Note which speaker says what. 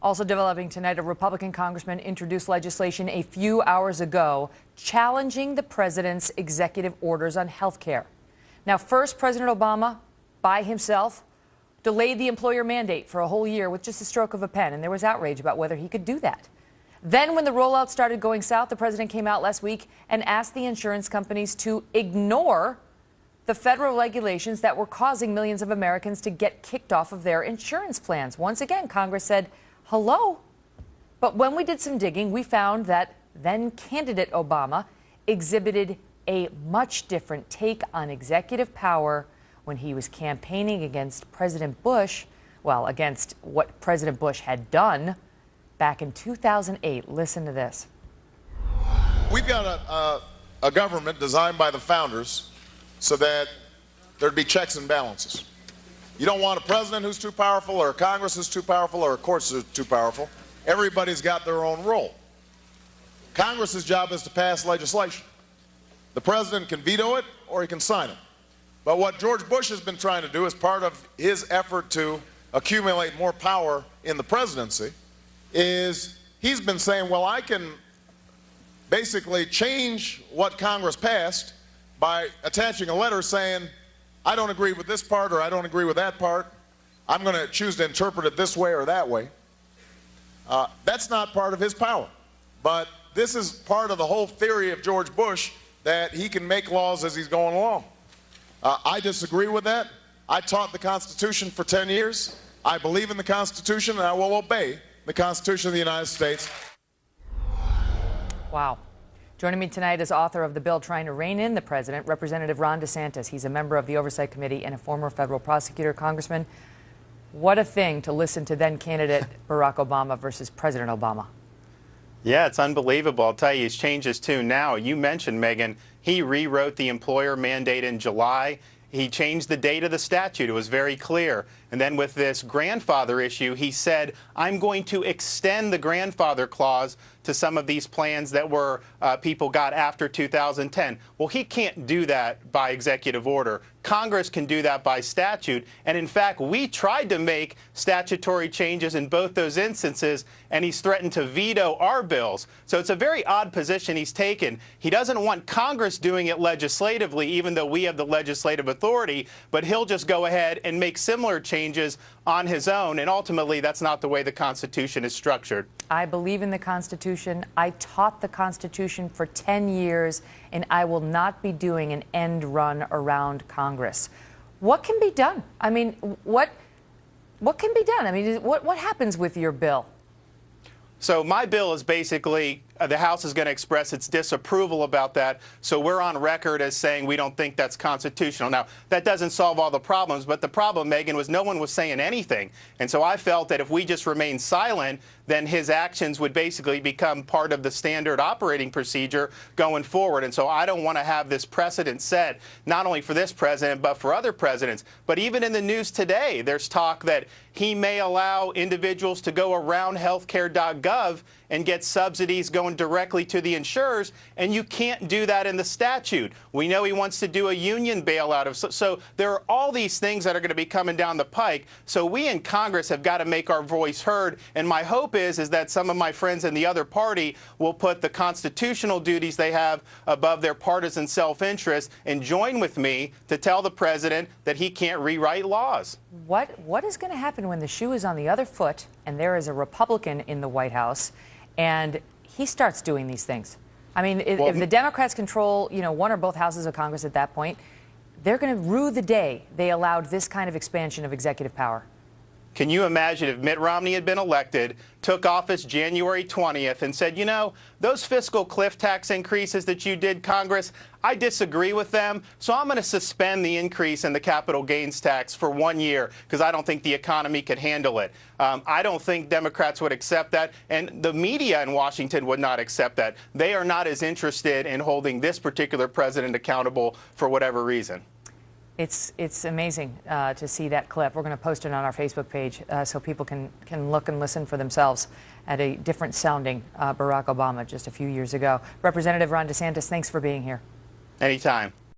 Speaker 1: Also developing tonight, a Republican congressman introduced legislation a few hours ago challenging the president's executive orders on health care. Now, first, President Obama, by himself, delayed the employer mandate for a whole year with just a stroke of a pen, and there was outrage about whether he could do that. Then, when the rollout started going south, the president came out last week and asked the insurance companies to ignore the federal regulations that were causing millions of Americans to get kicked off of their insurance plans. Once again, Congress said, hello. But when we did some digging, we found that then candidate Obama exhibited a much different take on executive power when he was campaigning against President Bush, well, against what President Bush had done back in 2008. Listen to this.
Speaker 2: We've got a government designed by the founders so that there'd be checks and balances. You don't want a president who's too powerful, or a Congress who's too powerful, or a courts who's too powerful. Everybody's got their own role. Congress's job is to pass legislation. The president can veto it or he can sign it. But what George Bush has been trying to do as part of his effort to accumulate more power in the presidency is he's been saying, well, I can basically change what Congress passed by attaching a letter saying, I don't agree with this part or I don't agree with that part. I'm going to choose to interpret it this way or that way. That's not part of his power. But this is part of the whole theory of George Bush, that he can make laws as he's going along. I disagree with that. I taught the Constitution for 10 years. I believe in the Constitution, and I will obey the Constitution of the United States.
Speaker 1: Wow. Joining me tonight is author of the bill trying to rein in the president, Representative Ron DeSantis. He's a member of the Oversight Committee and a former federal prosecutor. Congressman, what a thing to listen to then candidate Barack Obama versus President Obama.
Speaker 3: Yeah, it's unbelievable. I'll tell you, he's changed his tune now. You mentioned, Megan, he rewrote the employer mandate in July. He changed the date of the statute. It was very clear. And then with this grandfather issue, he said, I'm going to extend the grandfather clause to some of these plans that were people got after 2010. Well, he can't do that by executive order. Congress can do that by statute. And in fact, we tried to make statutory changes in both those instances, and he's threatened to veto our bills. So it's a very odd position he's taken. He doesn't want Congress doing it legislatively, even though we have the legislative authority, but he'll just go ahead and make similar changes on his own. And ultimately, that's not the way the Constitution is structured.
Speaker 1: I believe in the Constitution. I taught the Constitution for 10 years, and I will not be doing an end run around Congress. What can be done? I mean, what can be done? I mean, what happens with your bill?
Speaker 3: So my bill is basically, the House is going to express its disapproval about that. So we're on record as saying we don't think that's constitutional. Now, that doesn't solve all the problems, but the problem, Megan, was no one was saying anything. And so I felt that if we just remain silent, then his actions would basically become part of the standard operating procedure going forward. And so I don't want to have this precedent set, not only for this president, but for other presidents. But even in the news today, there's talk that he may allow individuals to go around healthcare.gov and get subsidies going directly to the insurers, and you can't do that in the statute. We know he wants to do a union bailout. So there are all these things that are going to be coming down the pike. So we in Congress have got to make our voice heard, and my hope is that some of my friends in the other party will put the constitutional duties they have above their partisan self-interest and join with me to tell the president that he can't rewrite laws.
Speaker 1: What is going to happen when the shoe is on the other foot and there is a Republican in the White House and he starts doing these things? I mean, if the Democrats control, one or both houses of Congress at that point, they're going to rue the day they allowed this kind of expansion of executive power.
Speaker 3: Can you imagine if Mitt Romney had been elected, took office January 20th, and said, those fiscal cliff tax increases that you did, Congress, I disagree with them, so I'm going to suspend the increase in the capital gains tax for 1 year because I don't think the economy could handle it. I don't think Democrats would accept that, and the media in Washington would not accept that. They are not as interested in holding this particular president accountable for whatever reason.
Speaker 1: It's amazing to see that clip. We're going to post it on our Facebook page so people can look and listen for themselves at a different sounding Barack Obama just a few years ago. Representative Ron DeSantis, thanks for being here.
Speaker 3: Anytime.